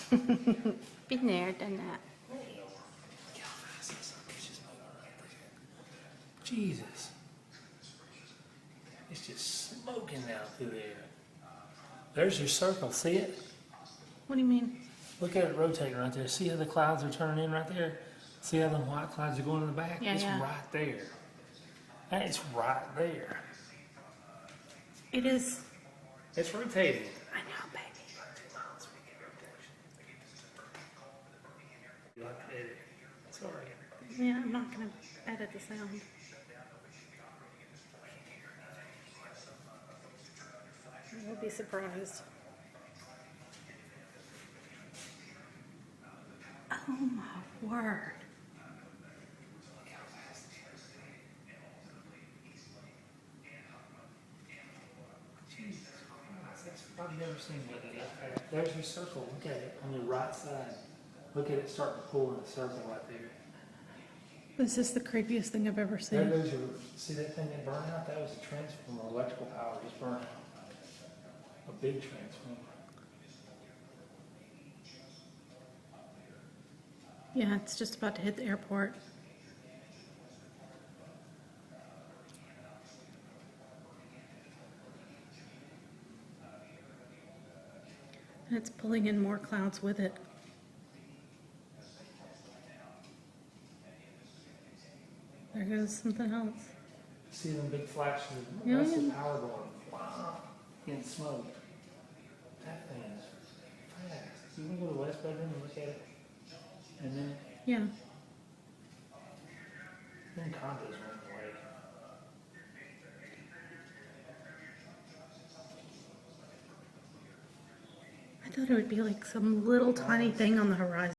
thing. Been there, done that. Jesus. It's just smoking down through there. There's your circle, see it? What do you mean? Look at it rotating right there. See how the clouds are turning in right there? See how the white clouds are going in the back? Yeah, it's yeah. right there. It's right there. It is. It's rotating. I know, baby. You like to edit. Sorry. Yeah, I'm not going to edit the sound. You'll be surprised. Oh my word. Jesus Christ, I've never seen one like that. There's your circle. Look at it on the right side. Look at it starting to pull in a circle right there. This is the creepiest thing I've ever There seen. goes your, see that thing that burned out? That was a transformer, electrical power just burned out. A big transformer. Yeah, it's just about to hit the airport. And it's pulling in more clouds with it. There goes something else. See them big flashes? Yeah, That's the yeah. power going. Wow. Getting smoke. That thing is fast. You want to go to the west bedroom and look at it? And then, Yeah. then condos run away. I thought it would be like some little tiny thing on the horizon.